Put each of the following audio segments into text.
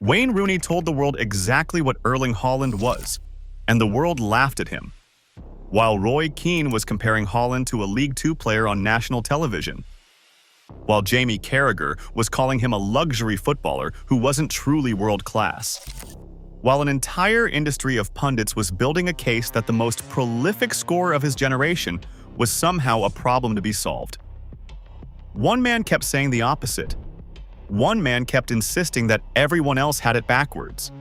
Wayne Rooney told the world exactly what Erling Haaland was, and the world laughed at him, while Roy Keane was comparing Haaland to a League Two player on national television, while Jamie Carragher was calling him a luxury footballer who wasn't truly world-class, while an entire industry of pundits was building a case that the most prolific scorer of his generation was somehow a problem to be solved. One man kept saying the opposite. One man kept insisting that everyone else had it backwards.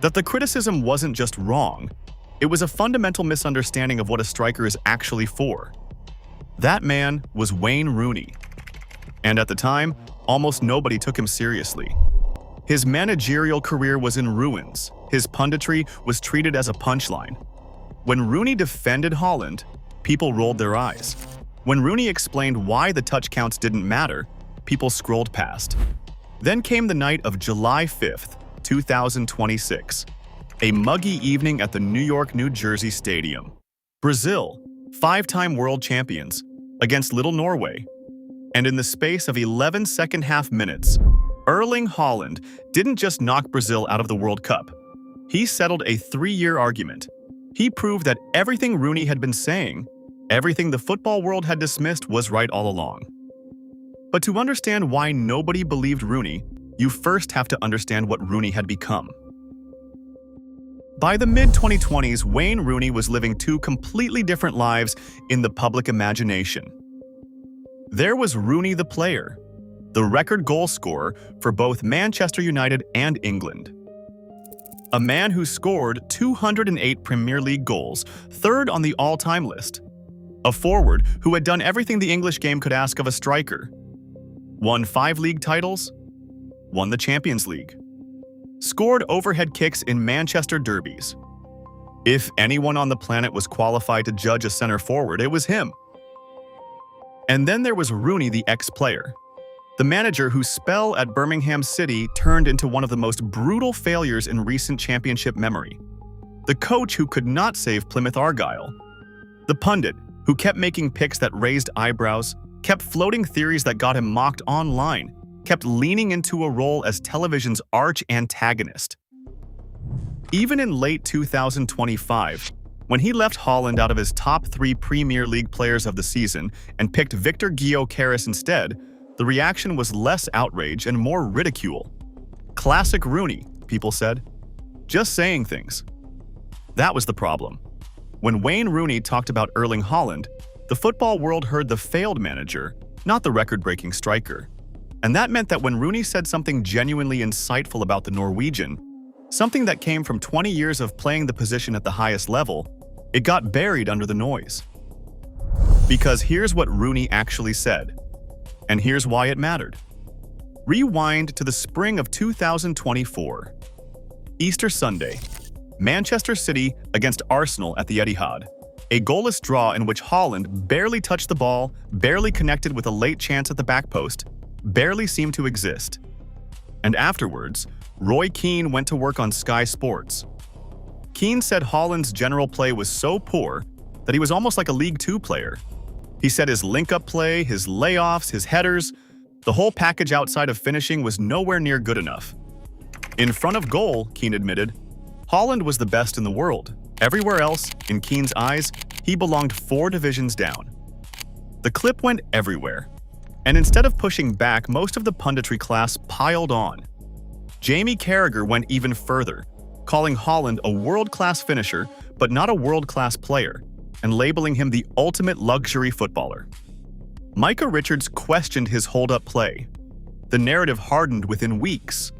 That the criticism wasn't just wrong, it was a fundamental misunderstanding of what a striker is actually for. That man was Wayne Rooney. And at the time, almost nobody took him seriously. His managerial career was in ruins. His punditry was treated as a punchline. When Rooney defended Haaland, people rolled their eyes. When Rooney explained why the touch counts didn't matter, people scrolled past. Then came the night of July 5th, 2026. A muggy evening at the New York-New Jersey Stadium. Brazil, five-time world champions, against little Norway. And in the space of 11 second-half minutes, Erling Haaland didn't just knock Brazil out of the World Cup. He settled a 3-year argument. He proved that everything Rooney had been saying, everything the football world had dismissed, was right all along. But to understand why nobody believed Rooney, you first have to understand what Rooney had become. By the mid-2020s, Wayne Rooney was living two completely different lives in the public imagination. There was Rooney the player, the record goal scorer for both Manchester United and England. A man who scored 208 Premier League goals, third on the all-time list. A forward who had done everything the English game could ask of a striker. Won 5 league titles, won the Champions League. Scored overhead kicks in Manchester derbies. If anyone on the planet was qualified to judge a center forward, it was him. And then there was Rooney, the ex-player, the manager whose spell at Birmingham City turned into one of the most brutal failures in recent championship memory. The coach who could not save Plymouth Argyle. The pundit who kept making picks that raised eyebrows, kept floating theories that got him mocked online, kept leaning into a role as television's arch-antagonist. Even in late 2025, when he left Haaland out of his top 3 Premier League players of the season and picked Victor Gyökeres instead, the reaction was less outrage and more ridicule. Classic Rooney, people said. Just saying things. That was the problem. When Wayne Rooney talked about Erling Haaland, the football world heard the failed manager, not the record-breaking striker. And that meant that when Rooney said something genuinely insightful about the Norwegian, something that came from 20 years of playing the position at the highest level, it got buried under the noise. Because here's what Rooney actually said, and here's why it mattered. Rewind to the spring of 2024. Easter Sunday, Manchester City against Arsenal at the Etihad. A goalless draw in which Haaland barely touched the ball, barely connected with a late chance at the back post, barely seemed to exist. And afterwards, Roy Keane went to work on Sky Sports. Keane said Haaland's general play was so poor that he was almost like a League Two player. He said his link-up play, his layoffs, his headers, the whole package outside of finishing was nowhere near good enough. In front of goal, Keane admitted, Haaland was the best in the world. Everywhere else, in Keane's eyes, he belonged 4 divisions down. The clip went everywhere. And instead of pushing back, most of the punditry class piled on. Jamie Carragher went even further, calling Haaland a world-class finisher, but not a world-class player, and labeling him the ultimate luxury footballer. Micah Richards questioned his hold-up play. The narrative hardened within weeks.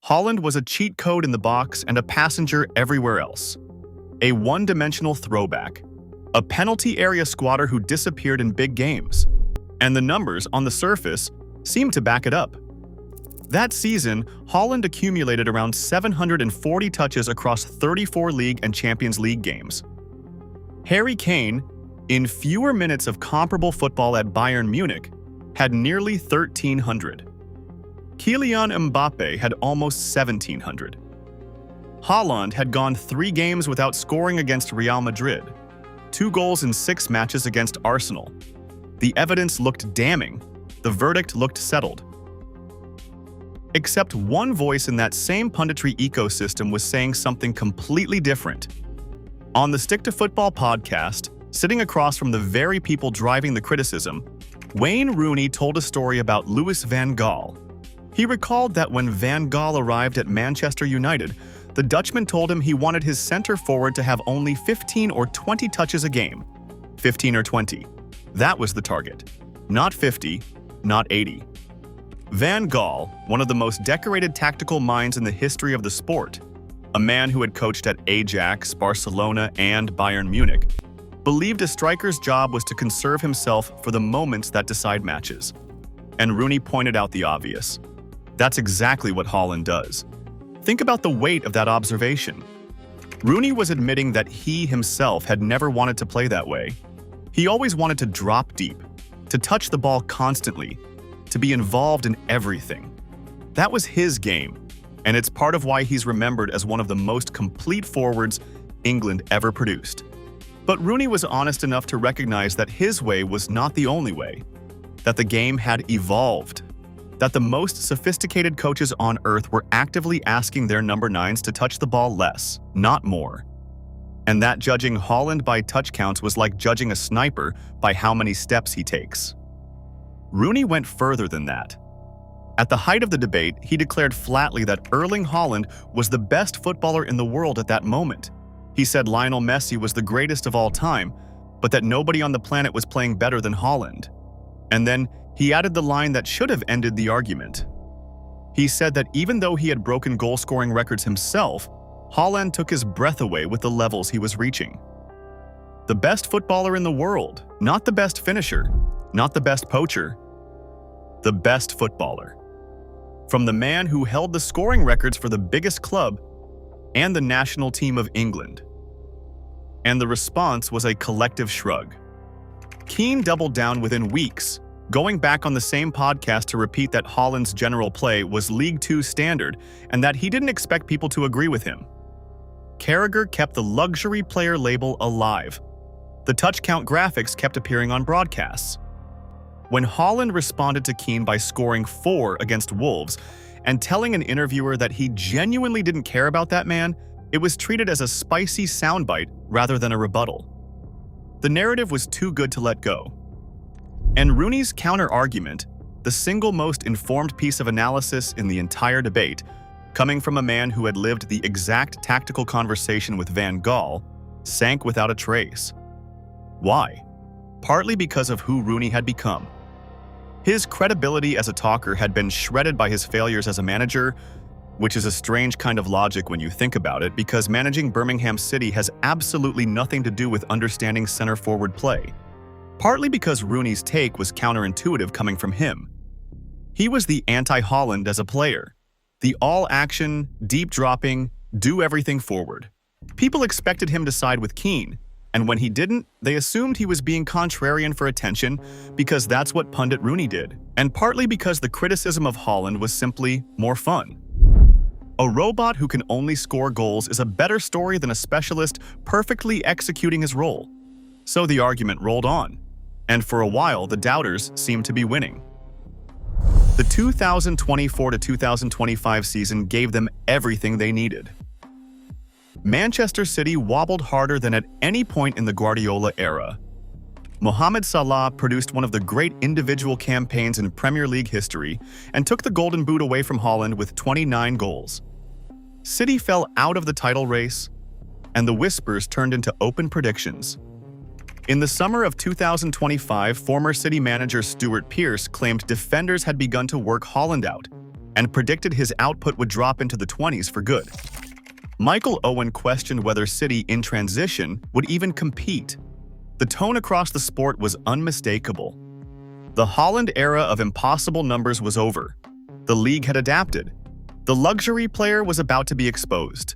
Haaland was a cheat code in the box and a passenger everywhere else. A one-dimensional throwback. A penalty area squatter who disappeared in big games. And the numbers, on the surface, seemed to back it up. That season, Haaland accumulated around 740 touches across 34 League and Champions League games. Harry Kane, in fewer minutes of comparable football at Bayern Munich, had nearly 1,300. Kylian Mbappe had almost 1,700. Haaland had gone 3 games without scoring against Real Madrid, 2 goals in 6 matches against Arsenal. The evidence looked damning. The verdict looked settled. Except one voice in that same punditry ecosystem was saying something completely different. On the Stick to Football podcast, sitting across from the very people driving the criticism, Wayne Rooney told a story about Louis van Gaal. He recalled that when Van Gaal arrived at Manchester United, the Dutchman told him he wanted his center forward to have only 15 or 20 touches a game. 15 or 20. That was the target. Not 50, not 80. Van Gaal, one of the most decorated tactical minds in the history of the sport, a man who had coached at Ajax, Barcelona, and Bayern Munich, believed a striker's job was to conserve himself for the moments that decide matches. And Rooney pointed out the obvious. That's exactly what Haaland does. Think about the weight of that observation. Rooney was admitting that he himself had never wanted to play that way. He always wanted to drop deep, to touch the ball constantly, to be involved in everything. That was his game, and it's part of why he's remembered as one of the most complete forwards England ever produced. But Rooney was honest enough to recognize that his way was not the only way, that the game had evolved, that the most sophisticated coaches on earth were actively asking their number 9s to touch the ball less, not more. And that judging Haaland by touch counts was like judging a sniper by how many steps he takes. Rooney went further than that. At the height of the debate, he declared flatly that Erling Haaland was the best footballer in the world at that moment. He said Lionel Messi was the greatest of all time, but that nobody on the planet was playing better than Haaland. And then he added the line that should have ended the argument. He said that even though he had broken goal-scoring records himself, Haaland took his breath away with the levels he was reaching. The best footballer in the world, not the best finisher, not the best poacher, the best footballer. From the man who held the scoring records for the biggest club and the national team of England. And the response was a collective shrug. Keane doubled down within weeks, going back on the same podcast to repeat that Haaland's general play was League Two standard and that he didn't expect people to agree with him. Carragher kept the luxury player label alive. The touch count graphics kept appearing on broadcasts. When Haaland responded to Keane by scoring 4 against Wolves and telling an interviewer that he genuinely didn't care about that man, it was treated as a spicy soundbite rather than a rebuttal. The narrative was too good to let go. And Rooney's counter-argument, the single most informed piece of analysis in the entire debate, coming from a man who had lived the exact tactical conversation with Van Gaal, sank without a trace. Why? Partly because of who Rooney had become. His credibility as a talker had been shredded by his failures as a manager, which is a strange kind of logic when you think about it, because managing Birmingham City has absolutely nothing to do with understanding center-forward play. Partly because Rooney's take was counterintuitive coming from him. He was the anti-Haaland as a player. The all-action, deep-dropping, do-everything forward. People expected him to side with Keane, and when he didn't, they assumed he was being contrarian for attention because that's what pundit Rooney did, and partly because the criticism of Haaland was simply more fun. A robot who can only score goals is a better story than a specialist perfectly executing his role. So the argument rolled on, and for a while the doubters seemed to be winning. The 2024 to 2025 season gave them everything they needed. Manchester City wobbled harder than at any point in the Guardiola era. Mohamed Salah produced one of the great individual campaigns in Premier League history and took the Golden Boot away from Haaland with 29 goals. City fell out of the title race, and the whispers turned into open predictions. In the summer of 2025, former City manager Stuart Pearce claimed defenders had begun to work Haaland out and predicted his output would drop into the 20s for good. Michael Owen questioned whether City in transition would even compete. The tone across the sport was unmistakable. The Haaland era of impossible numbers was over. The league had adapted. The luxury player was about to be exposed.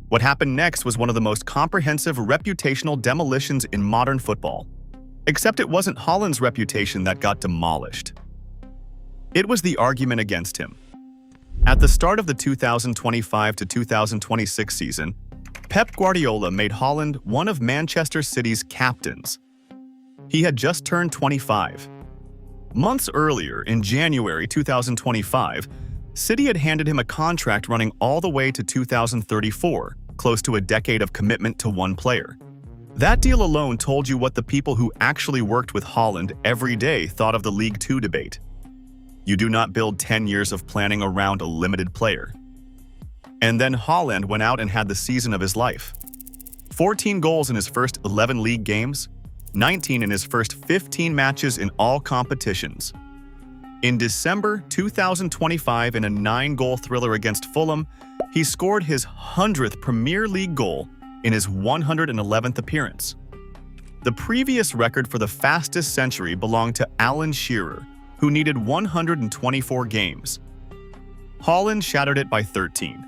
What happened next was one of the most comprehensive reputational demolitions in modern football. Except it wasn't Haaland's reputation that got demolished. It was the argument against him. At the start of the 2025 to 2026 season, Pep Guardiola made Haaland one of Manchester City's captains. He had just turned 25. Months earlier, in January 2025, City had handed him a contract running all the way to 2034, close to a decade of commitment to one player. That deal alone told you what the people who actually worked with Haaland every day thought of the League Two debate. You do not build 10 years of planning around a limited player. And then Haaland went out and had the season of his life. 14 goals in his first 11 league games, 19 in his first 15 matches in all competitions. In December 2025, in a 9-goal thriller against Fulham, he scored his 100th Premier League goal in his 111th appearance. The previous record for the fastest century belonged to Alan Shearer, who needed 124 games. Haaland shattered it by 13.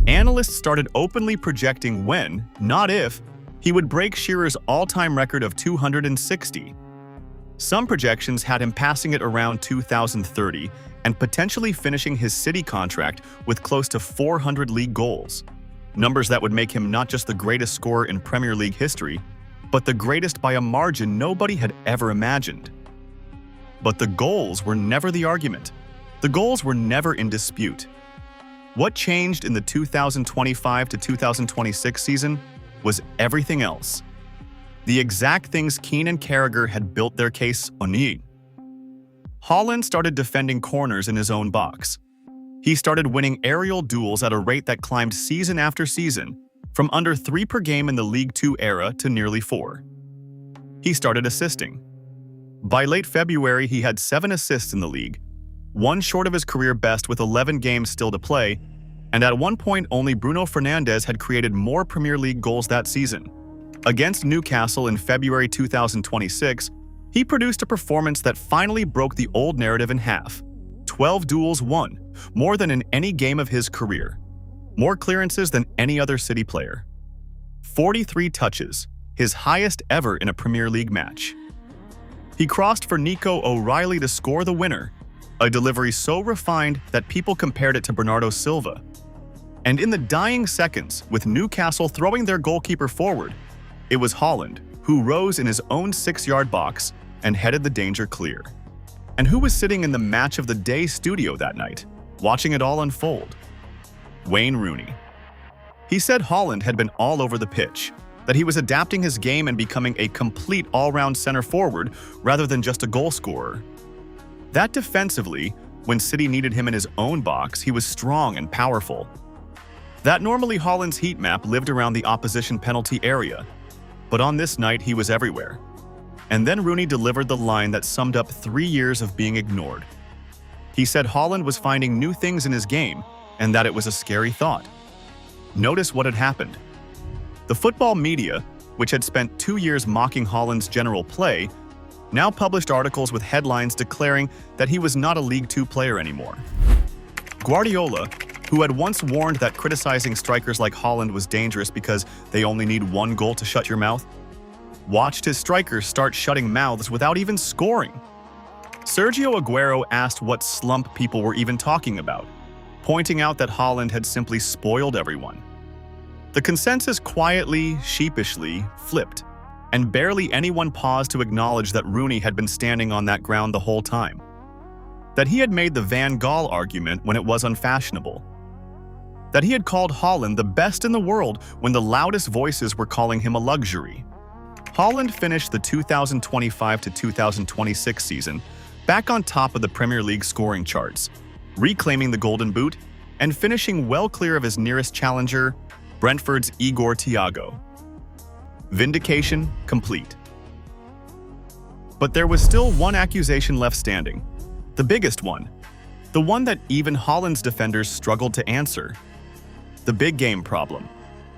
Analysts started openly projecting when, not if, he would break Shearer's all-time record of 260. Some projections had him passing it around 2030 and potentially finishing his City contract with close to 400 league goals. Numbers that would make him not just the greatest scorer in Premier League history, but the greatest by a margin nobody had ever imagined. But the goals were never the argument. The goals were never in dispute. What changed in the 2025 to 2026 season was everything else. The exact things Keane and Carragher had built their case on. Haaland started defending corners in his own box. He started winning aerial duels at a rate that climbed season after season, from under 3 per game in the League Two era to nearly 4. He started assisting. By late February, he had 7 assists in the league, one short of his career best with 11 games still to play, and at one point only Bruno Fernandes had created more Premier League goals that season. Against Newcastle in February 2026, he produced a performance that finally broke the old narrative in half. 12 duels won, more than in any game of his career. More clearances than any other City player. 43 touches, his highest ever in a Premier League match. He crossed for Nico O'Reilly to score the winner, a delivery so refined that people compared it to Bernardo Silva. And in the dying seconds, with Newcastle throwing their goalkeeper forward, it was Haaland who rose in his own 6-yard box and headed the danger clear. And who was sitting in the Match of the Day studio that night, watching it all unfold? Wayne Rooney. He said Haaland had been all over the pitch, that he was adapting his game and becoming a complete all-round center forward rather than just a goal scorer. That defensively, when City needed him in his own box, he was strong and powerful. That normally Haaland's heat map lived around the opposition penalty area, but on this night he was everywhere. And then Rooney delivered the line that summed up 3 years of being ignored. He said Haaland was finding new things in his game and that it was a scary thought. Notice what had happened. The football media, which had spent 2 years mocking Haaland's general play, now published articles with headlines declaring that he was not a League Two player anymore. Guardiola, who had once warned that criticizing strikers like Haaland was dangerous because they only need 1 goal to shut your mouth, watched his strikers start shutting mouths without even scoring. Sergio Aguero asked what slump people were even talking about, pointing out that Haaland had simply spoiled everyone. The consensus quietly, sheepishly flipped, and barely anyone paused to acknowledge that Rooney had been standing on that ground the whole time. That he had made the Van Gaal argument when it was unfashionable. That he had called Haaland the best in the world when the loudest voices were calling him a luxury. Haaland finished the 2025 to 2026 season back on top of the Premier League scoring charts, reclaiming the Golden Boot and finishing well clear of his nearest challenger, Brentford's Igor Thiago. Vindication complete. But there was still one accusation left standing, the biggest one, the one that even Haaland's defenders struggled to answer. The big game problem.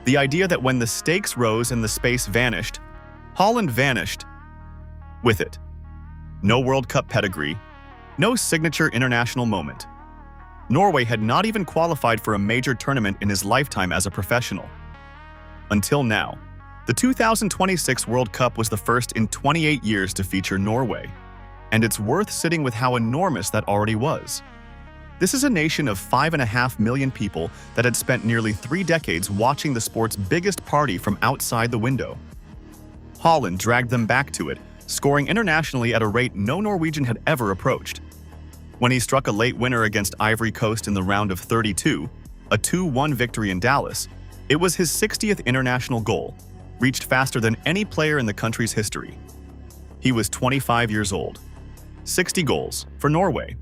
The idea that when the stakes rose and the space vanished, Haaland vanished with it. No World Cup pedigree, no signature international moment. Norway had not even qualified for a major tournament in his lifetime as a professional. Until now. The 2026 World Cup was the first in 28 years to feature Norway, and it's worth sitting with how enormous that already was. This is a nation of 5.5 million people that had spent nearly 3 decades watching the sport's biggest party from outside the window. Haaland dragged them back to it, scoring internationally at a rate no Norwegian had ever approached. When he struck a late winner against Ivory Coast in the round of 32, a 2-1 victory in Dallas, it was his 60th international goal, reached faster than any player in the country's history. He was 25 years old. 60 goals for Norway.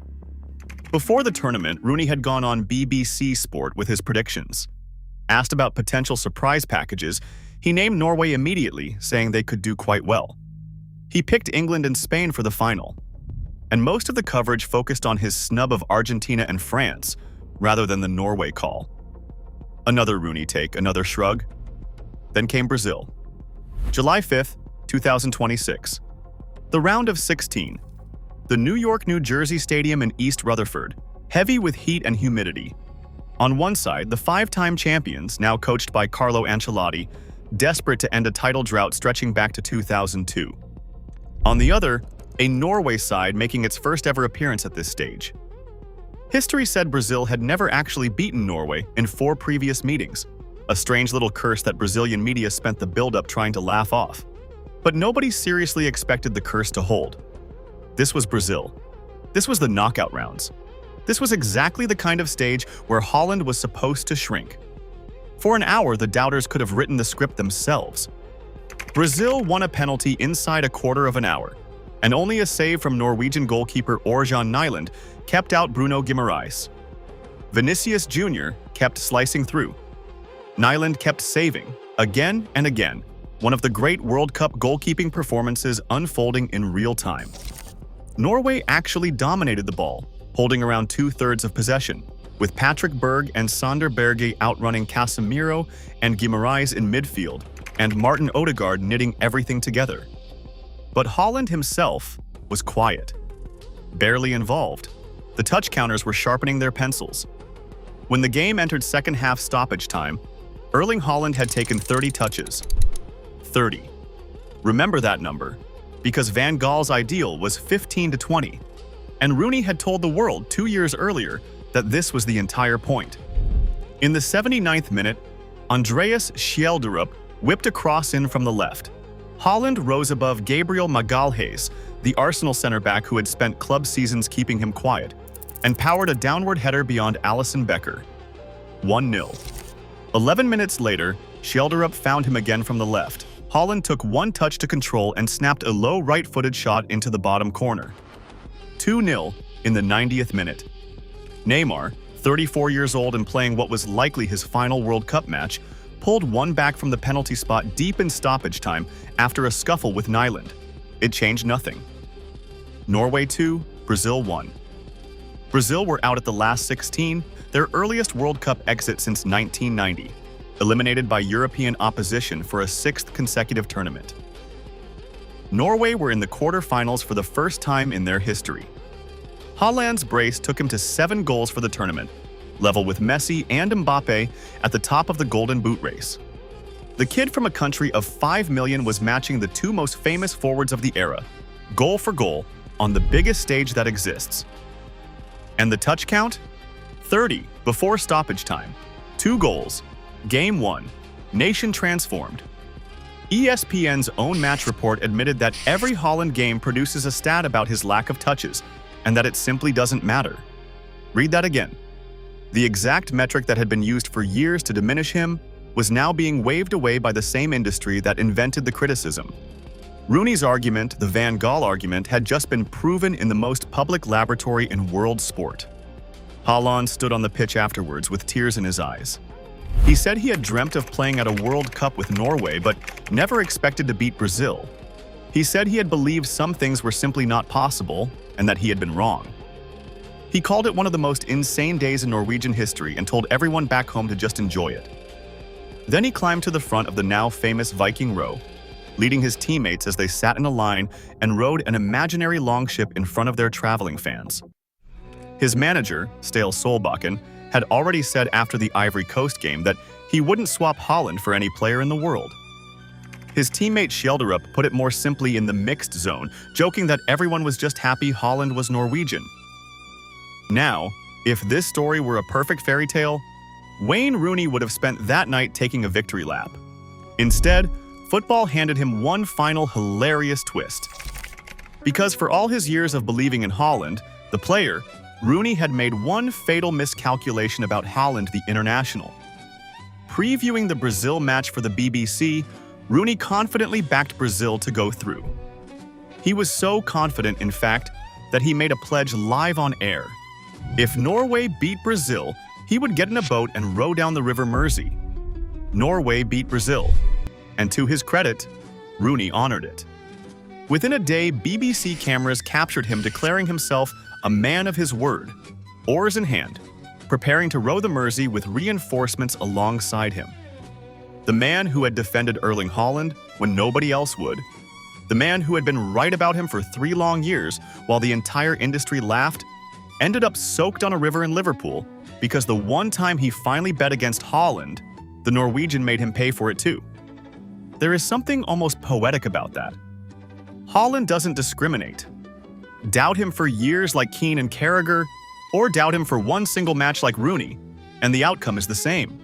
Before the tournament, Rooney had gone on BBC Sport with his predictions. Asked about potential surprise packages, he named Norway immediately, saying they could do quite well. He picked England and Spain for the final, and most of the coverage focused on his snub of Argentina and France, rather than the Norway call. Another Rooney take, another shrug. Then came Brazil. July 5th, 2026. The round of 16. The New York-New Jersey Stadium in East Rutherford, heavy with heat and humidity. On one side, the five-time champions, now coached by Carlo Ancelotti, desperate to end a title drought stretching back to 2002. On the other, a Norway side making its first ever appearance at this stage. History said Brazil had never actually beaten Norway in 4 previous meetings, a strange little curse that Brazilian media spent the build-up trying to laugh off. But nobody seriously expected the curse to hold. This was Brazil. This was the knockout rounds. This was exactly the kind of stage where Haaland was supposed to shrink. For an hour, the doubters could have written the script themselves. Brazil won a penalty inside a quarter of an hour, and only a save from Norwegian goalkeeper Ørjan Nyland kept out Bruno Guimaraes. Vinicius Jr. kept slicing through. Nyland kept saving, again and again, one of the great World Cup goalkeeping performances unfolding in real time. Norway actually dominated the ball, holding around 2/3 of possession, with Patrick Berg and Sander Berge outrunning Casemiro and Guimaraes in midfield, and Martin Odegaard knitting everything together. But Haaland himself was quiet, barely involved. The touch counters were sharpening their pencils. When the game entered second half stoppage time, Erling Haaland had taken 30 touches. 30. Remember that number, because Van Gaal's ideal was 15 to 20, and Rooney had told the world 2 years earlier that this was the entire point. In the 79th minute, Andreas Schjelderup whipped a cross in from the left. Haaland rose above Gabriel Magalhaes, the Arsenal centre-back who had spent club seasons keeping him quiet, and powered a downward header beyond Alisson Becker. 1-0. 11 minutes later, Schjelderup found him again from the left. Haaland took one touch to control and snapped a low right-footed shot into the bottom corner. 2-0 in the 90th minute. Neymar, 34 years old and playing what was likely his final World Cup match, pulled one back from the penalty spot deep in stoppage time after a scuffle with Nyland. It changed nothing. Norway 2, Brazil 1. Brazil were out at the last 16, their earliest World Cup exit since 1990, eliminated by European opposition for a 6th consecutive tournament. Norway were in the quarter-finals for the first time in their history. Haaland's brace took him to 7 goals for the tournament, level with Messi and Mbappe at the top of the Golden Boot race. The kid from a country of 5 million was matching the 2 most famous forwards of the era, goal for goal, on the biggest stage that exists. And the touch count? 30 before stoppage time. 2 goals. Game 1. Nation transformed. ESPN's own match report admitted that every Haaland game produces a stat about his lack of touches, and that it simply doesn't matter. Read that again. The exact metric that had been used for years to diminish him was now being waved away by the same industry that invented the criticism. Rooney's argument, the Van Gaal argument, had just been proven in the most public laboratory in world sport. Haaland stood on the pitch afterwards with tears in his eyes. He said he had dreamt of playing at a World Cup with Norway, but never expected to beat Brazil. He said he had believed some things were simply not possible, and that he had been wrong. He called it one of the most insane days in Norwegian history and told everyone back home to just enjoy it. Then he climbed to the front of the now famous Viking row, leading his teammates as they sat in a line and rowed an imaginary longship in front of their traveling fans. His manager, Ståle Solbakken, had already said after the Ivory Coast game that he wouldn't swap Haaland for any player in the world. His teammate Schjelderup put it more simply in the mixed zone, joking that everyone was just happy Haaland was Norwegian. Now, if this story were a perfect fairy tale, Wayne Rooney would have spent that night taking a victory lap. Instead, football handed him one final hilarious twist. Because for all his years of believing in Haaland, the player, Rooney had made one fatal miscalculation about Haaland, the international. Previewing the Brazil match for the BBC, Rooney confidently backed Brazil to go through. He was so confident, in fact, that he made a pledge live on air. If Norway beat Brazil, he would get in a boat and row down the River Mersey. Norway beat Brazil, and to his credit, Rooney honored it. Within a day, BBC cameras captured him declaring himself a man of his word, oars in hand, preparing to row the Mersey with reinforcements alongside him. The man who had defended Erling Haaland when nobody else would, the man who had been right about him for 3 long years while the entire industry laughed, ended up soaked on a river in Liverpool because the one time he finally bet against Haaland, the Norwegian made him pay for it too. There is something almost poetic about that. Haaland doesn't discriminate. Doubt him for years like Keane and Carragher, or doubt him for one single match like Rooney, and the outcome is the same.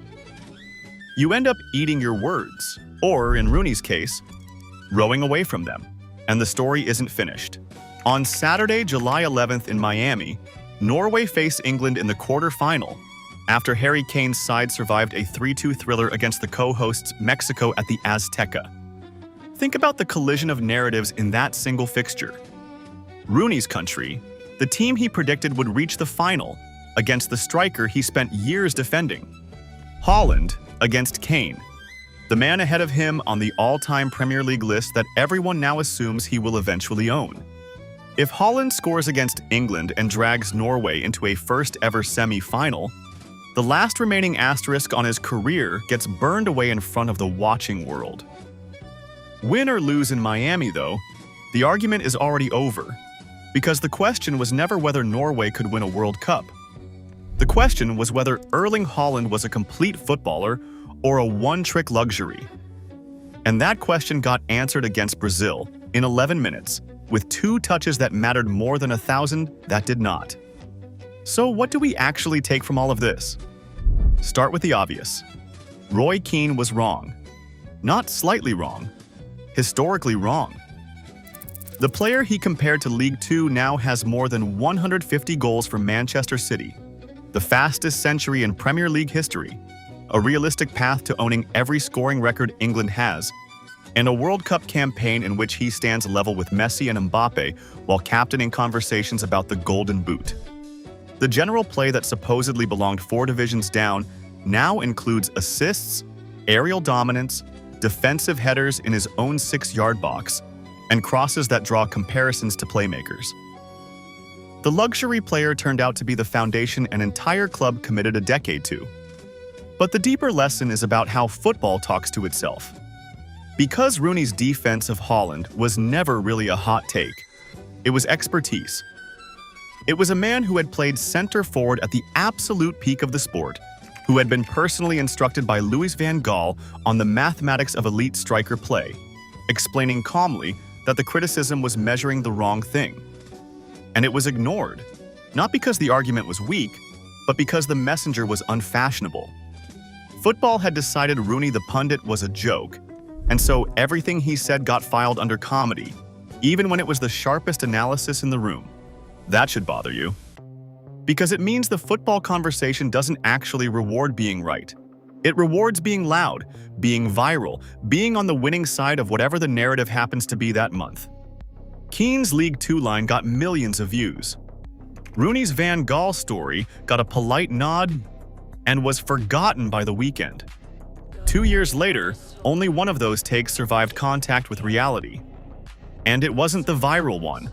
You end up eating your words, or in Rooney's case, rowing away from them, and the story isn't finished. On Saturday, July 11th in Miami, Norway faced England in the quarter-final after Harry Kane's side survived a 3-2 thriller against the co-hosts Mexico at the Azteca. Think about the collision of narratives in that single fixture. Rooney's country, the team he predicted would reach the final, against the striker he spent years defending. Haaland against Kane, the man ahead of him on the all-time Premier League list that everyone now assumes he will eventually own. If Haaland scores against England and drags Norway into a first-ever semi-final, the last remaining asterisk on his career gets burned away in front of the watching world. Win or lose in Miami, though, the argument is already over, because the question was never whether Norway could win a World Cup. The question was whether Erling Haaland was a complete footballer or a one-trick luxury. And that question got answered against Brazil in 11 minutes, with 2 touches that mattered more than 1,000 that did not. So what do we actually take from all of this? Start with the obvious. Roy Keane was wrong. Not slightly wrong. Historically wrong. The player he compared to League Two now has more than 150 goals for Manchester City, the fastest century in Premier League history, a realistic path to owning every scoring record England has, and a World Cup campaign in which he stands level with Messi and Mbappe while captaining conversations about the Golden Boot. The general play that supposedly belonged 4 divisions down now includes assists, aerial dominance, defensive headers in his own 6-yard box, and crosses that draw comparisons to playmakers. The luxury player turned out to be the foundation an entire club committed a decade to. But the deeper lesson is about how football talks to itself. Because Rooney's defense of Haaland was never really a hot take, it was expertise. It was a man who had played center forward at the absolute peak of the sport, who had been personally instructed by Louis van Gaal on the mathematics of elite striker play, explaining calmly that the criticism was measuring the wrong thing. And it was ignored, not because the argument was weak, but because the messenger was unfashionable. Football had decided Rooney the pundit was a joke, and so everything he said got filed under comedy, even when it was the sharpest analysis in the room. That should bother you. Because it means the football conversation doesn't actually reward being right. It rewards being loud, being viral, being on the winning side of whatever the narrative happens to be that month. Keane's League Two line got millions of views. Rooney's Van Gaal story got a polite nod and was forgotten by the weekend. 2 years later, only one of those takes survived contact with reality. And it wasn't the viral one.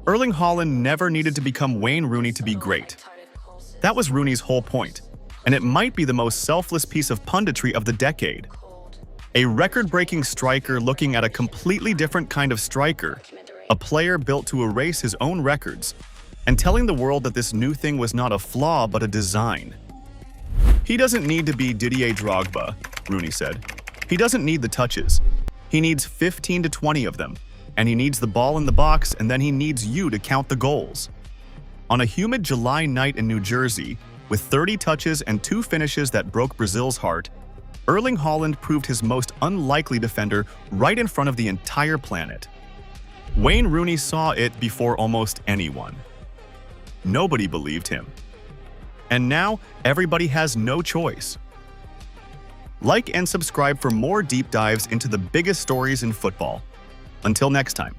Erling Haaland never needed to become Wayne Rooney to be great. That was Rooney's whole point, and it might be the most selfless piece of punditry of the decade. A record-breaking striker looking at a completely different kind of striker, a player built to erase his own records, and telling the world that this new thing was not a flaw but a design. He doesn't need to be Didier Drogba, Rooney said. He doesn't need the touches. He needs 15 to 20 of them, and he needs the ball in the box, and then he needs you to count the goals. On a humid July night in New Jersey, with 30 touches and 2 finishes that broke Brazil's heart, Erling Haaland proved his most unlikely defender right in front of the entire planet. Wayne Rooney saw it before almost anyone. nobody believed him. And now, everybody has no choice. Like and subscribe for more deep dives into the biggest stories in football. Until next time.